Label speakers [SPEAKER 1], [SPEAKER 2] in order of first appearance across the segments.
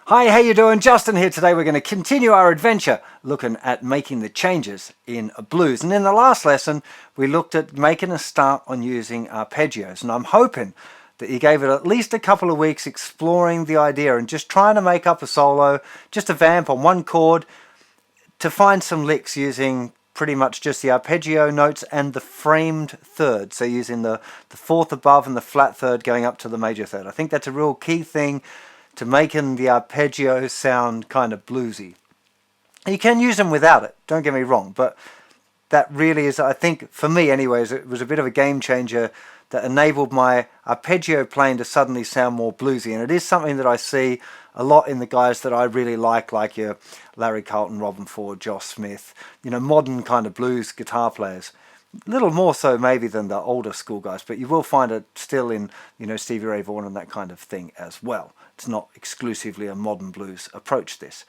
[SPEAKER 1] Hi, how you doing? Justin here. Today we're going to continue our adventure looking at making the changes in a blues. And in the last lesson, we looked at making a start on using arpeggios. And I'm hoping that you gave it at least a couple of weeks exploring the idea and just trying to make up a solo, just a vamp on one chord to find some licks using pretty much just the arpeggio notes and the framed third. So using the fourth above and the flat third going up to the major third. I think that's a real key thing to making the arpeggio sound kind of bluesy. You can use them without it, don't get me wrong, but that really is, I think, for me anyways, it was a bit of a game changer that enabled my arpeggio playing to suddenly sound more bluesy. And it is something that I see a lot in the guys that I really like your Larry Carlton, Robin Ford, Josh Smith, you know, modern kind of blues guitar players. A little more so maybe than the older school guys, but you will find it still in, you know, Stevie Ray Vaughan and that kind of thing as well. It's not exclusively a modern blues approach, this.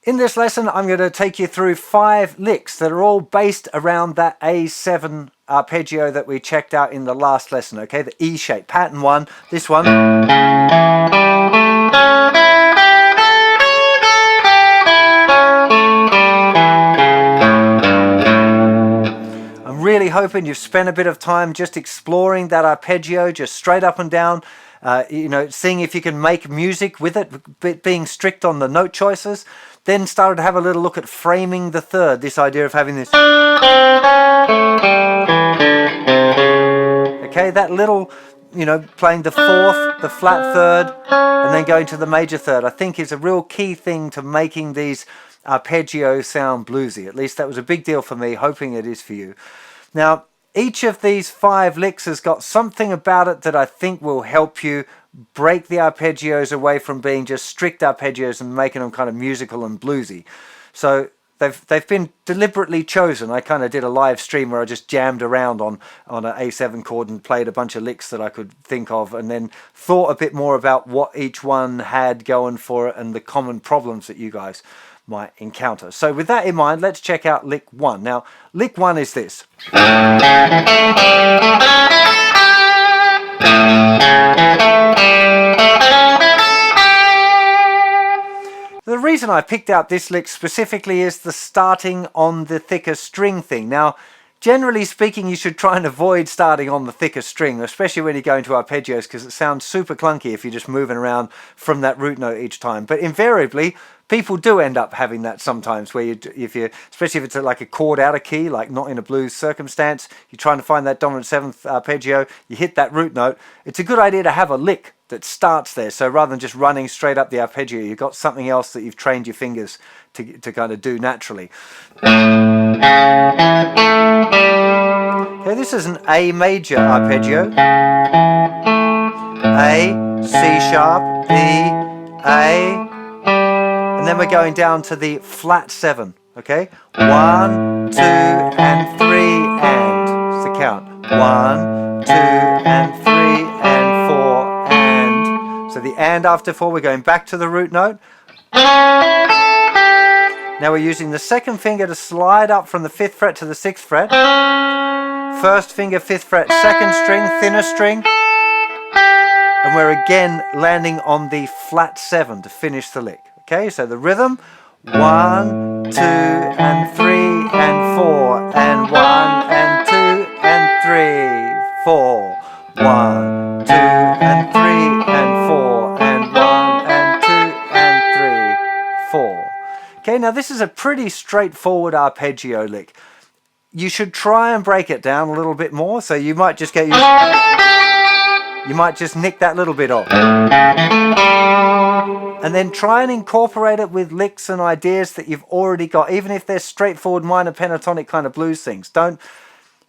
[SPEAKER 1] In this lesson, I'm going to take you through 5 licks that are all based around that A7 arpeggio that we checked out in the last lesson, okay? The E shape, pattern 1, this one. Really hoping you've spent a bit of time just exploring that arpeggio, just straight up and down, you know, seeing if you can make music with it, being strict on the note choices. Then started to have a little look at framing the third, this idea of having this. Okay, that little, you know, playing the fourth, the flat third, and then going to the major third, I think is a real key thing to making these arpeggios sound bluesy. At least that was a big deal for me, hoping it is for you. Now, each of these 5 licks has got something about it that I think will help you break the arpeggios away from being just strict arpeggios and making them kind of musical and bluesy. So they've been deliberately chosen. I kind of did a live stream where I just jammed around on an A7 chord and played a bunch of licks that I could think of, and then thought a bit more about what each one had going for it and the common problems that you guys might encounter. So with that in mind, let's check out lick 1. Now, lick 1 is this. The reason I picked out this lick specifically is the starting on the thickest string thing. Now, generally speaking, you should try and avoid starting on the thickest string, especially when you go into arpeggios, because it sounds super clunky if you're just moving around from that root note each time. But invariably, people do end up having that sometimes, where especially if it's like a chord out of key, like not in a blues circumstance, you're trying to find that dominant 7th arpeggio, you hit that root note. It's a good idea to have a lick that starts there. So rather than just running straight up the arpeggio, you've got something else that you've trained your fingers to kind of do naturally. Okay, this is an A major arpeggio. A, C sharp, E, A, and then we're going down to the flat 7, okay? 1, 2, and 3, and. It's the count. 1, 2, and 3, and 4, and. So the and after 4, we're going back to the root note. Now we're using the second finger to slide up from the 5th fret to the 6th fret. First finger, 5th fret, 2nd string, thinnest string. And we're again landing on the flat 7 to finish the lick. Okay, so the rhythm, 1, 2, and 3, and 4, and 1, and 2, and 3, 4. 1, 2, and 3, and 4, and 1, and 2, and 3, 4. Okay, now this is a pretty straightforward arpeggio lick. You should try and break it down a little bit more, so you might just you might just nick that little bit off. And then try and incorporate it with licks and ideas that you've already got, even if they're straightforward minor pentatonic kind of blues things. Don't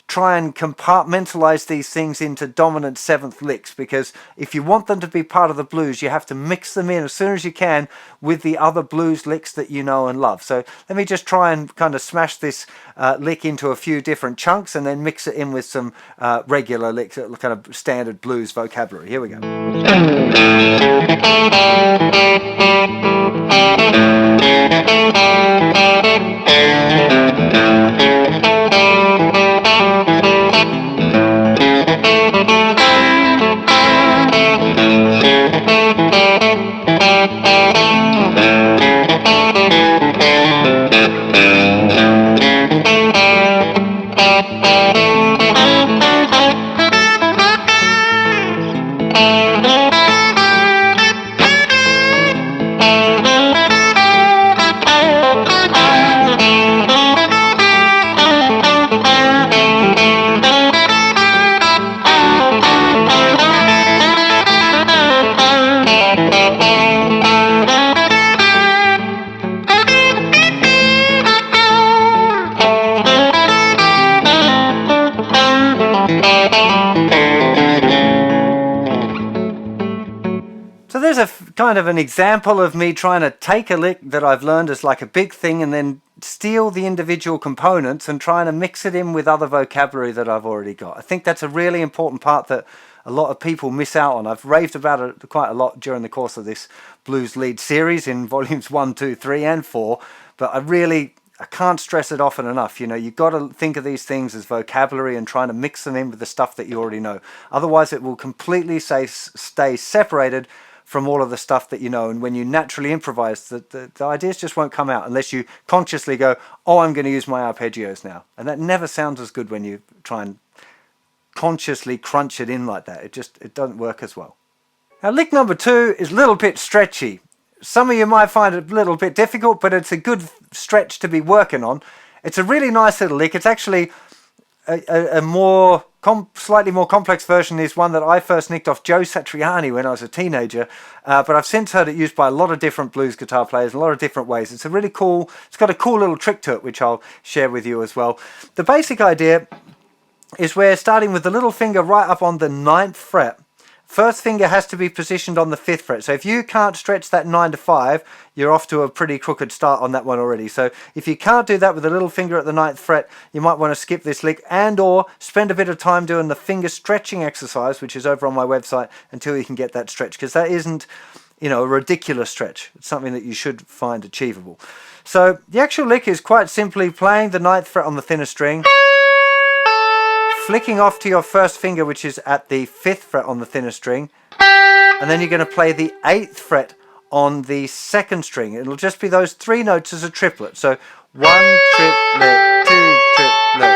[SPEAKER 1] try and compartmentalize these things into dominant 7th licks, because if you want them to be part of the blues, you have to mix them in as soon as you can with the other blues licks that you know and love. So let me just try and kind of smash this lick into a few different chunks and then mix it in with some regular licks, kind of standard blues vocabulary. Here we go. kind of an example of me trying to take a lick that I've learned as like a big thing and then steal the individual components and trying to mix it in with other vocabulary that I've already got. I think that's a really important part that a lot of people miss out on. I've raved about it quite a lot during the course of this blues lead series in volumes 1, 2, 3 and 4, but I can't stress it often enough. You know, you've got to think of these things as vocabulary and trying to mix them in with the stuff that you already know. Otherwise it will completely stay separated from all of the stuff that you know, and when you naturally improvise, the ideas just won't come out unless you consciously go, oh, I'm going to use my arpeggios now. And that never sounds as good when you try and consciously crunch it in like that. It doesn't work as well. Now lick number 2 is a little bit stretchy. Some of you might find it a little bit difficult, but it's a good stretch to be working on. It's a really nice little lick. It's actually a slightly more complex version is one that I first nicked off Joe Satriani when I was a teenager, but I've since heard it used by a lot of different blues guitar players in a lot of different ways. It's got a cool little trick to it, which I'll share with you as well. The basic idea is we're starting with the little finger right up on the 9th fret. First finger has to be positioned on the 5th fret. So if you can't stretch that 9 to 5, you're off to a pretty crooked start on that one already. So if you can't do that with the little finger at the 9th fret, you might want to skip this lick and or spend a bit of time doing the finger stretching exercise, which is over on my website, until you can get that stretch, because that isn't, you know, a ridiculous stretch. It's something that you should find achievable. So the actual lick is quite simply playing the 9th fret on the thinnest string, flicking off to your first finger, which is at the 5th fret on the thinnest string, and then you're going to play the 8th fret on the 2nd string. It'll just be those 3 notes as a triplet. So 1 triplet, 2 triplet.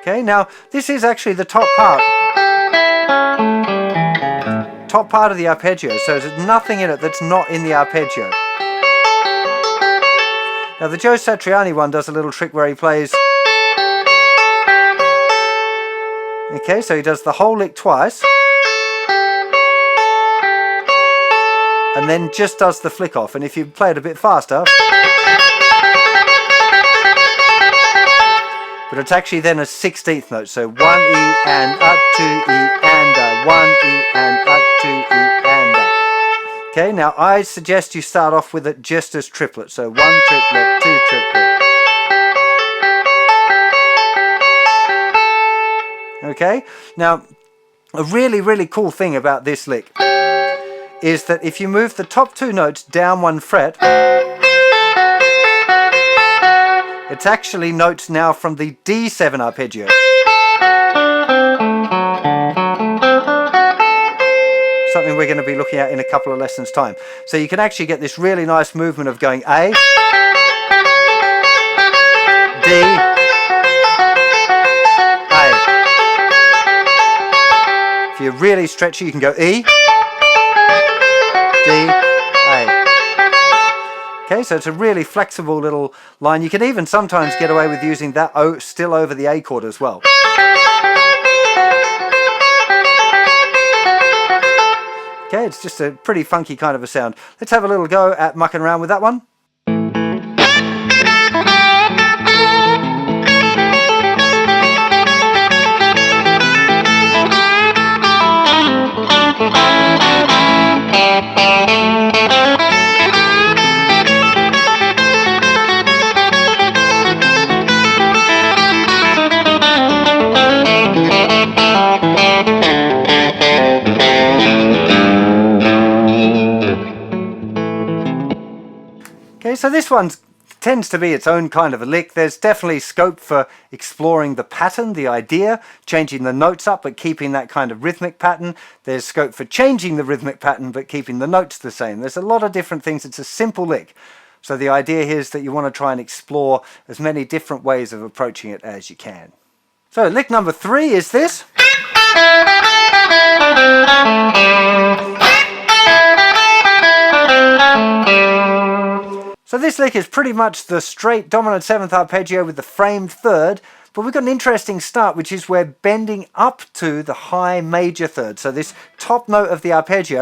[SPEAKER 1] Okay, now this is actually the top part of the arpeggio, so there's nothing in it that's not in the arpeggio. Now the Joe Satriani one does a little trick where he plays, okay, so he does the whole lick twice and then just does the flick off, and if you play it a bit faster, but it's actually then a 16th note, so 1 E and a 2 E and a 1 E and a 2 E and a. Okay, now I suggest you start off with it just as triplet, so 1 triplet, 2 triplet. Okay, now a really cool thing about this lick is that if you move the top 2 notes down 1 fret, it's actually notes now from the D7 arpeggio. Something we're going to be looking at in a couple of lessons time. So you can actually get this really nice movement of going A, D, A. If you're really stretchy, you can go E, D, A. Okay, so it's a really flexible little line. You can even sometimes get away with using that O still over the A chord as well. Okay, it's just a pretty funky kind of a sound. Let's have a little go at mucking around with that one. Okay, so this one tends to be its own kind of a lick. There's definitely scope for exploring the pattern, the idea, changing the notes up but keeping that kind of rhythmic pattern. There's scope for changing the rhythmic pattern but keeping the notes the same. There's a lot of different things. It's a simple lick. So the idea here is that you want to try and explore as many different ways of approaching it as you can. So lick number 3 is this. So this lick is pretty much the straight dominant 7th arpeggio with the framed 3rd, but we've got an interesting start, which is we're bending up to the high major 3rd. So this top note of the arpeggio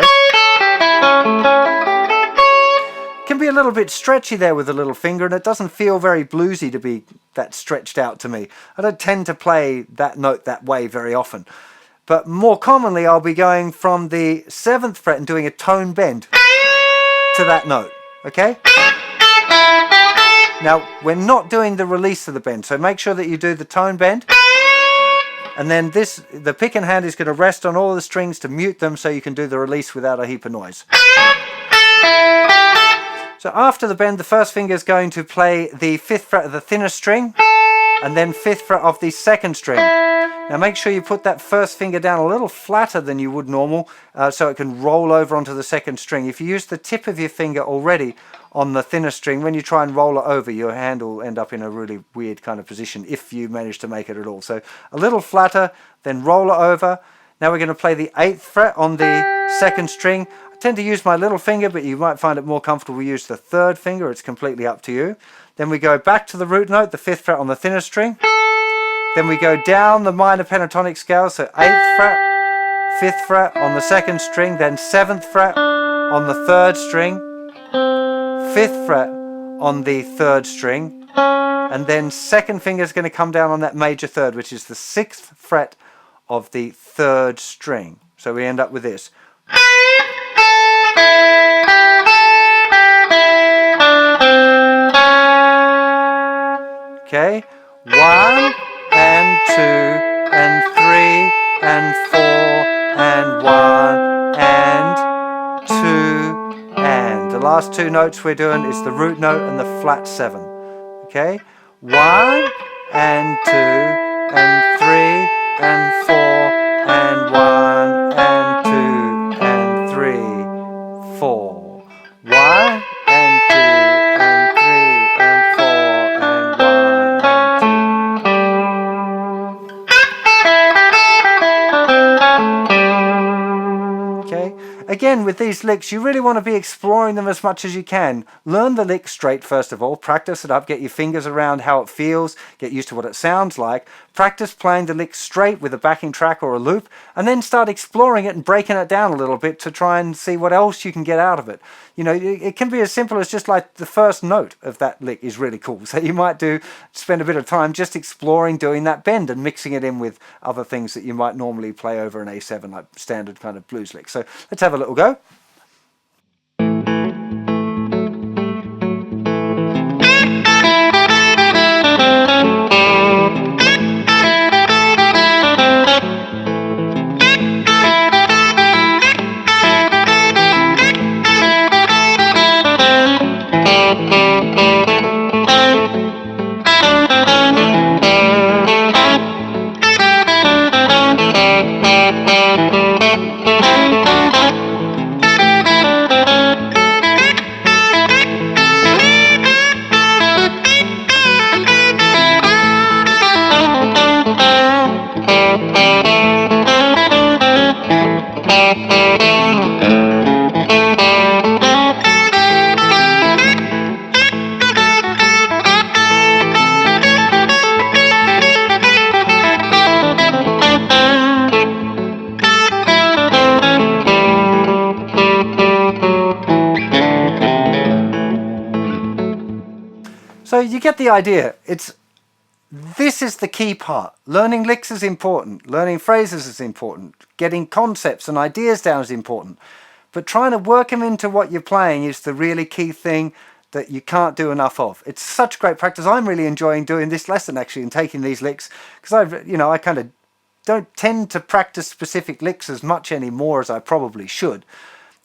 [SPEAKER 1] can be a little bit stretchy there with the little finger, and it doesn't feel very bluesy to be that stretched out to me. I don't tend to play that note that way very often. But more commonly, I'll be going from the 7th fret and doing a tone bend to that note, okay? Now, we're not doing the release of the bend, so make sure that you do the tone bend. And then the picking hand is going to rest on all the strings to mute them so you can do the release without a heap of noise. So after the bend, the first finger is going to play the 5th fret of the thinnest string, and then 5th fret of the 2nd string. Now make sure you put that first finger down a little flatter than you would normal, so it can roll over onto the 2nd string. If you use the tip of your finger already on the thinner string, when you try and roll it over, your hand will end up in a really weird kind of position if you manage to make it at all. So a little flatter, then roll it over. Now we're going to play the 8th fret on the 2nd string. I tend to use my little finger, but you might find it more comfortable to use the 3rd finger. It's completely up to you. Then we go back to the root note, the 5th fret on the thinner string. Then we go down the minor pentatonic scale, so 8th fret, 5th fret on the 2nd string, then 7th fret on the 3rd string, 5th fret on the 3rd string, and then 2nd finger is going to come down on that major 3rd, which is the 6th fret of the 3rd string. So we end up with this. Okay, 1 and 2 and 3 and 4 and 1 and 2 and. The last 2 notes we're doing is the root note and the flat 7. Okay, 1 and 2 and 3 and 4 and 1 and 2 and 3, 4. 1 and 2 and 3 and 4 and 1 and 2. Okay, again with these licks you really want to be exploring them as much as you can. Learn the lick straight first of all, practice it up, get your fingers around how it feels, get used to what it sounds like. Practice playing the lick straight with a backing track or a loop, and then start exploring it and breaking it down a little bit to try and see what else you can get out of it. You know, it can be as simple as just like the first note of that lick is really cool. So you might spend a bit of time just exploring doing that bend and mixing it in with other things that you might normally play over an A7, like standard kind of blues lick. So let's have a little go. So you get the idea. This is the key part. Learning licks is important. Learning phrases is important. Getting concepts and ideas down is important. But trying to work them into what you're playing is the really key thing that you can't do enough of. It's such great practice. I'm really enjoying doing this lesson actually and taking these licks because I kind of don't tend to practice specific licks as much anymore as I probably should.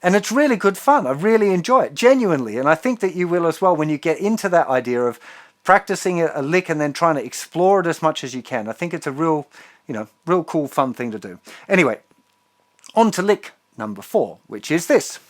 [SPEAKER 1] And it's really good fun. I really enjoy it, genuinely. And I think that you will as well when you get into that idea of practicing a lick and then trying to explore it as much as you can. I think it's a real cool, fun thing to do. Anyway, on to lick number 4, which is this.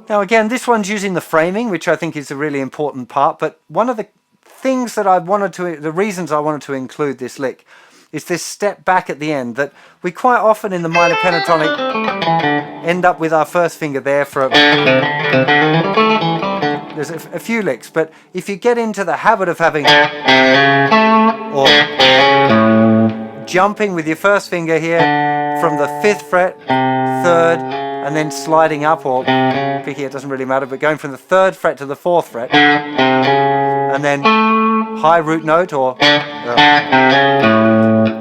[SPEAKER 1] Now again, this one's using the framing, which I think is a really important part, but one of the things that the reasons I wanted to include this lick is this step back at the end that we quite often in the minor pentatonic end up with our first finger there for there's a few licks, but if you get into the habit of having or jumping with your first finger here from the 5th fret, 3rd and then sliding up, or picking, it doesn't really matter, but going from the 3rd fret to the 4th fret, and then high root note or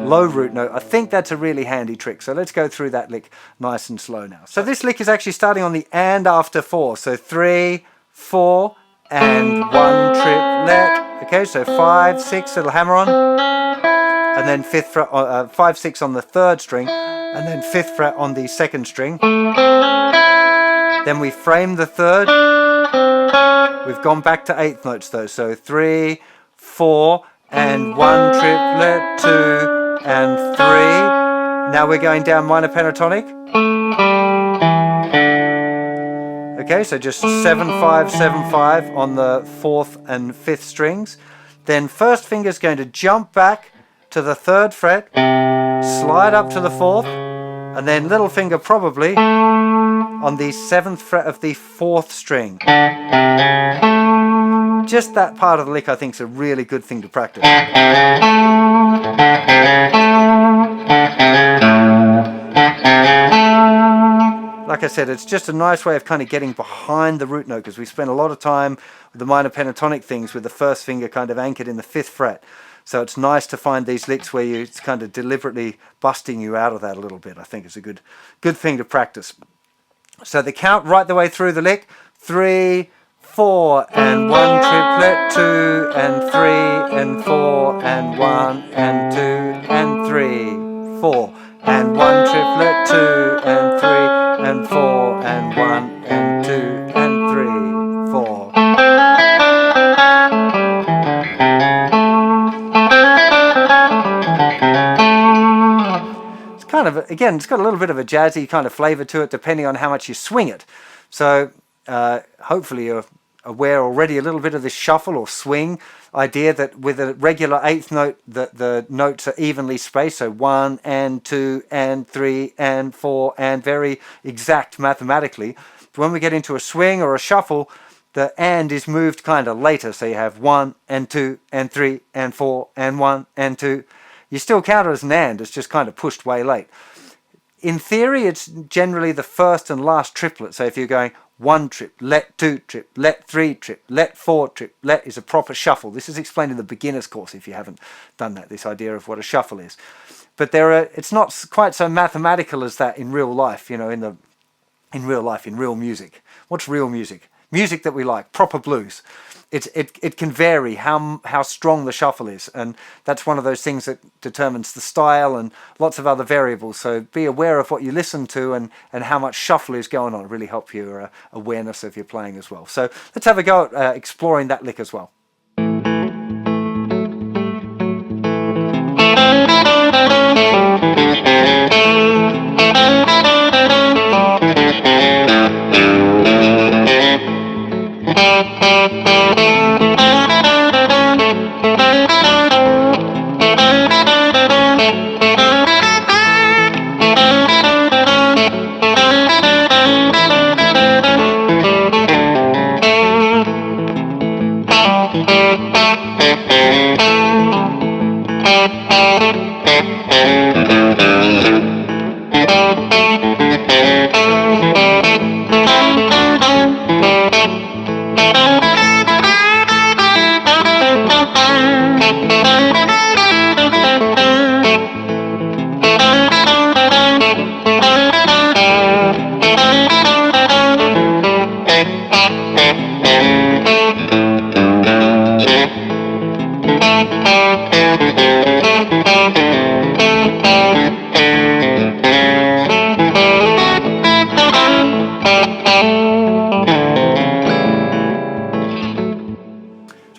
[SPEAKER 1] low root note. I think that's a really handy trick. So let's go through that lick nice and slow now. So this lick is actually starting on the and after 4. So 3, 4, and 1 triplet. Okay, so 5, 6, little hammer on, and then 5th fret, 5, 6 on the 3rd string, and then 5th fret on the 2nd string. Then we frame the 3rd. We've gone back to 8th notes though. So 3, 4, and 1 triplet, 2, and 3. Now we're going down minor pentatonic. Okay, so just 7, 5, 7, 5 on the 4th and 5th strings. Then first finger is going to jump back to the 3rd fret, slide up to the 4th, and then little finger probably on the 7th fret of the 4th string. Just that part of the lick I think is a really good thing to practice. Like I said, it's just a nice way of kind of getting behind the root note, because we spend a lot of time with the minor pentatonic things with the first finger kind of anchored in the 5th fret. So it's nice to find these licks where it's kind of deliberately busting you out of that a little bit. I think it's a good thing to practice. So the count right the way through the lick: 3, 4, and 1 triplet, 2, and 3, and 4, and 1, and 2, and 3, 4, and 1 triplet, 2, and 3, and 4, and 1, and 2, and 3, 4. It's kind of, again, it's got a little bit of a jazzy kind of flavor to it depending on how much you swing it. So hopefully you're aware already a little bit of this shuffle or swing idea, that with a regular 8th note the notes are evenly spaced, so 1 and 2 and 3 and 4, and very exact mathematically. But when we get into a swing or a shuffle, the and is moved kind of later, so you have 1 and 2 and 3 and 4 and 1 and 2. You still count it as an and, it's just kind of pushed way late. In theory, it's generally the first and last triplet. So if you're going 1 triplet, 2 triplet, 3 triplet, 4 triplet is a proper shuffle. This is explained in the beginner's course if you haven't done that, this idea of what a shuffle is. But it's not quite so mathematical as that in real life, you know, in real life, in real music. What's real music? Music that we like, proper blues. It can vary how strong the shuffle is, and that's one of those things that determines the style and lots of other variables. So be aware of what you listen to and how much shuffle is going on. It really help your awareness of your playing as well. So let's have a go at exploring that lick as well.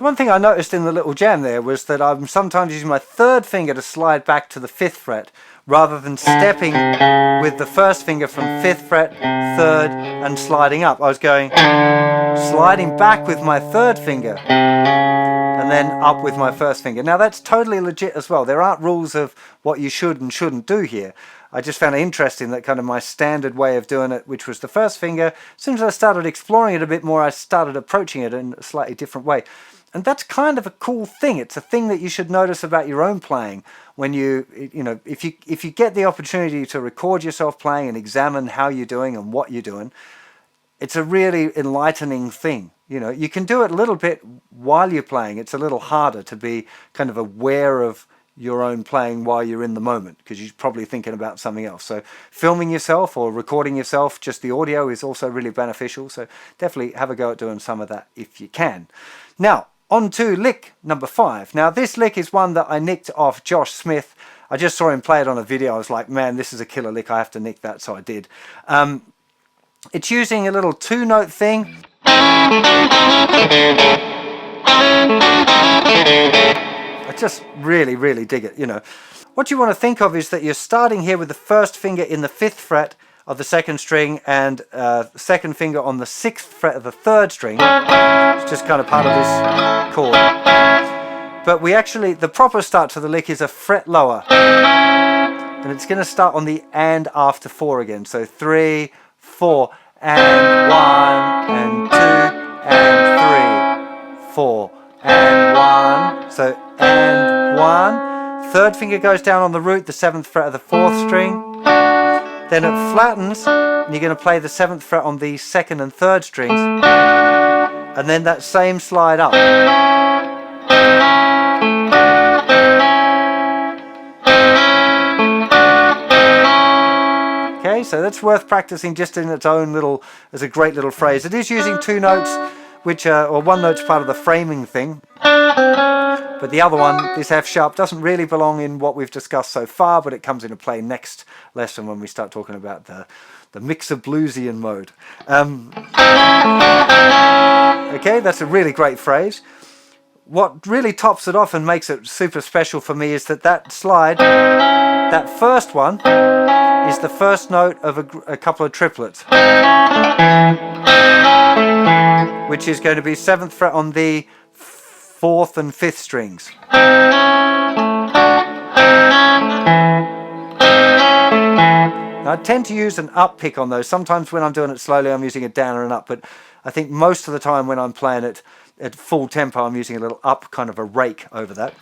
[SPEAKER 1] One thing I noticed in the little jam there was that I'm sometimes using my 3rd finger to slide back to the 5th fret rather than stepping with the first finger from 5th fret, 3rd, and sliding up. I was going sliding back with my 3rd finger and then up with my 1st finger. Now that's totally legit as well. There aren't rules of what you should and shouldn't do here. I just found it interesting that kind of my standard way of doing it, which was the 1st finger, as soon as I started exploring it a bit more, I started approaching it in a slightly different way. And that's kind of a cool thing. It's a thing that you should notice about your own playing when if you get the opportunity to record yourself playing and examine how you're doing and what you're doing, it's a really enlightening thing. You can do it a little bit while you're playing. It's a little harder to be kind of aware of your own playing while you're in the moment, because you're probably thinking about something else. So filming yourself or recording yourself, just the audio, is also really beneficial. So definitely have a go at doing some of that if you can. Now, on to lick number 5. Now, this lick is one that I nicked off Josh Smith. I just saw him play it on a video. I was like, man, this is a killer lick. I have to nick that, so I did. It's using a little 2-note thing. I just really, really dig it, What you want to think of is that you're starting here with the first finger in the 5th fret of the 2nd string and second finger on the 6th fret of the 3rd string. It's just kind of part of this chord. But the proper start to the lick is a fret lower. And it's going to start on the and after 4 again. So 3, 4, and 1, and 2, and 3, 4, and 1. So and 1. 3rd finger goes down on the root, the 7th fret of the 4th string. Then it flattens, and you're going to play the 7th fret on the 2nd and 3rd strings. And then that same slide up. Okay, so that's worth practicing just in its own as a great little phrase. It is using 2 notes, or 1 note's part of the framing thing. But the other one, this F sharp, doesn't really belong in what we've discussed so far, but it comes into play next lesson when we start talking about the mixer bluesian mode. Okay, that's a really great phrase. What really tops it off and makes it super special for me is that slide, that first one, is the first note of a couple of triplets, which is going to be 7th fret on the 4th and 5th strings. Now, I tend to use an up pick on those. Sometimes when I'm doing it slowly, I'm using a down and an up, but I think most of the time when I'm playing it at full tempo, I'm using a little up, kind of a rake over that.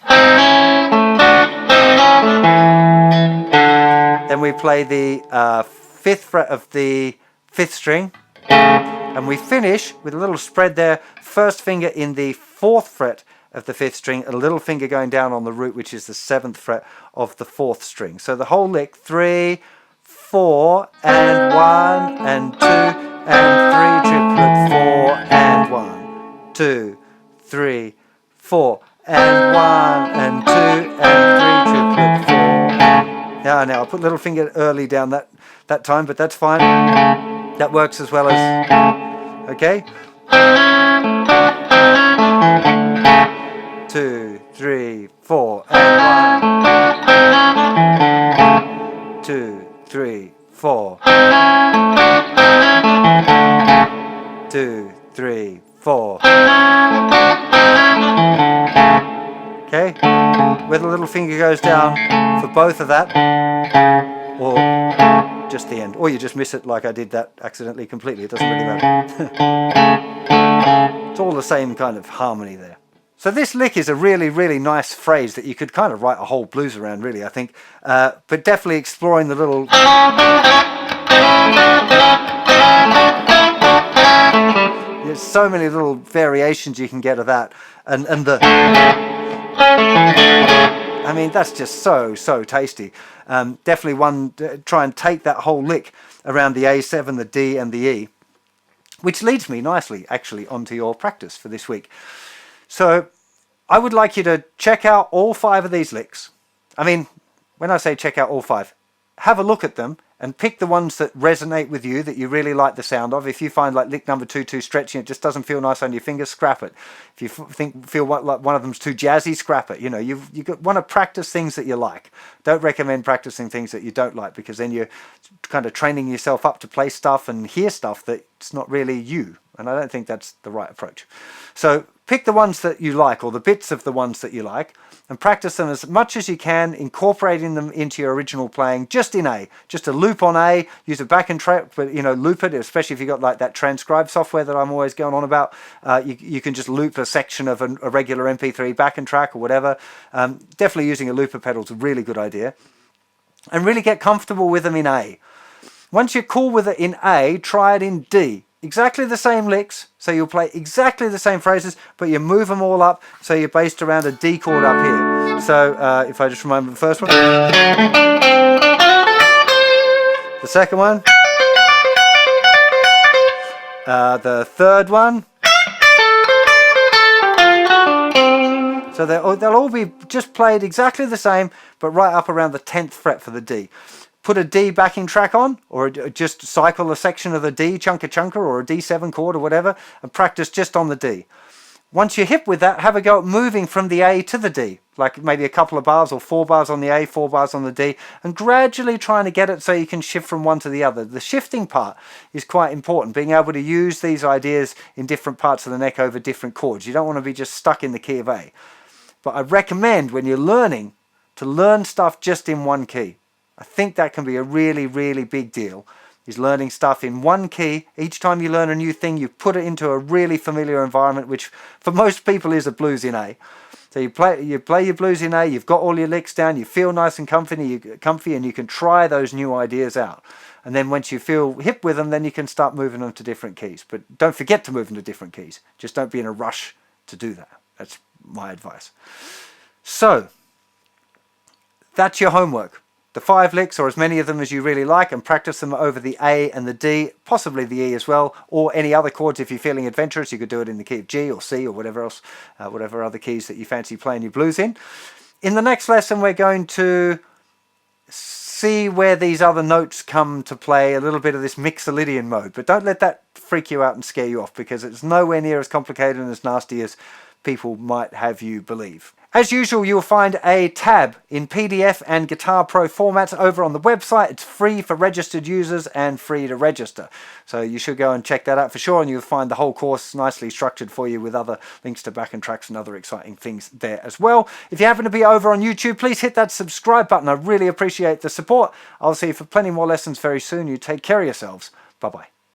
[SPEAKER 1] Then we play the 5th fret of the 5th string, and we finish with a little spread there, first finger in the 4th fret of the 5th string, a little finger going down on the root, which is the 7th fret of the 4th string. So the whole lick, 3, 4, and 1, and 2, and 3, triplet, 4, and 1, 2, 3, 4, and 1, and 2, and 3, triplet, 4. Now I put little finger early down that time, but that's fine. That works as well as, okay? 2, 3, 4, and 1. 2, 3, 4. 2, 3, 4. Okay? Where the little finger goes down for both of that, or just the end, or you just miss it like I did that accidentally completely. It doesn't really matter. It's all the same kind of harmony there. So this lick is a really, really nice phrase that you could kind of write a whole blues around, really, I think. But definitely exploring the little... There's so many little variations you can get of that. And the... I mean, that's just so tasty. Definitely one, try and take that whole lick around the A7, the D and the E, which leads me nicely, actually, onto your practice for this week. So I would like you to check out all 5 of these licks. I mean, when I say check out all 5, have a look at them and pick the ones that resonate with you, that you really like the sound of. If you find like lick number 2 too stretchy, it just doesn't feel nice on your fingers, scrap it. If you feel like one of them's too jazzy, scrap it. You know, you want to practice things that you like. Don't recommend practicing things that you don't like, because then you're kind of training yourself up to play stuff and hear stuff that's not really you. And I don't think that's the right approach. So pick the ones that you like, or the bits of the ones that you like, and practice them as much as you can, incorporating them into your original playing, just in A. Just a loop on A, use a backing track, but loop it, especially if you've got like that transcribe software that I'm always going on about. You can just loop a section of a regular MP3 backing track or whatever. Definitely using a looper pedal is a really good idea. And really get comfortable with them in A. Once you're cool with it in A, try it in D. Exactly the same licks, so you'll play exactly the same phrases, but you move them all up, so you're based around a D chord up here. So if I just remember the first one. The second one. The third one. So they'll all be just played exactly the same, but right up around the 10th fret for the D. Put a D backing track on, or just cycle a section of the D chunker or a D7 chord or whatever, and practice just on the D. Once you're hip with that, have a go at moving from the A to the D, like maybe a couple of bars or 4 bars on the A, 4 bars on the D, and gradually trying to get it so you can shift from one to the other. The shifting part is quite important, being able to use these ideas in different parts of the neck over different chords. You don't want to be just stuck in the key of A. But I recommend when you're learning to learn stuff just in one key. I think that can be a really, really big deal, is learning stuff in one key. Each time you learn a new thing, you put it into a really familiar environment, which for most people is a blues in A. So you play your blues in A, you've got all your licks down, you feel nice and comfy, and you can try those new ideas out. And then once you feel hip with them, then you can start moving them to different keys. But don't forget to move them to different keys. Just don't be in a rush to do that. That's my advice. So that's your homework. The 5 licks, or as many of them as you really like, and practice them over the A and the D, possibly the E as well, or any other chords. If you're feeling adventurous, you could do it in the key of G or C or whatever else, whatever other keys that you fancy playing your blues in. In the next lesson, we're going to see where these other notes come to play, a little bit of this Mixolydian mode, but don't let that freak you out and scare you off, because it's nowhere near as complicated and as nasty as people might have you believe. As usual, you'll find a tab in PDF and Guitar Pro formats over on the website. It's free for registered users and free to register. So you should go and check that out for sure, and you'll find the whole course nicely structured for you with other links to backing tracks and other exciting things there as well. If you happen to be over on YouTube, please hit that subscribe button. I really appreciate the support. I'll see you for plenty more lessons very soon. You take care of yourselves. Bye-bye.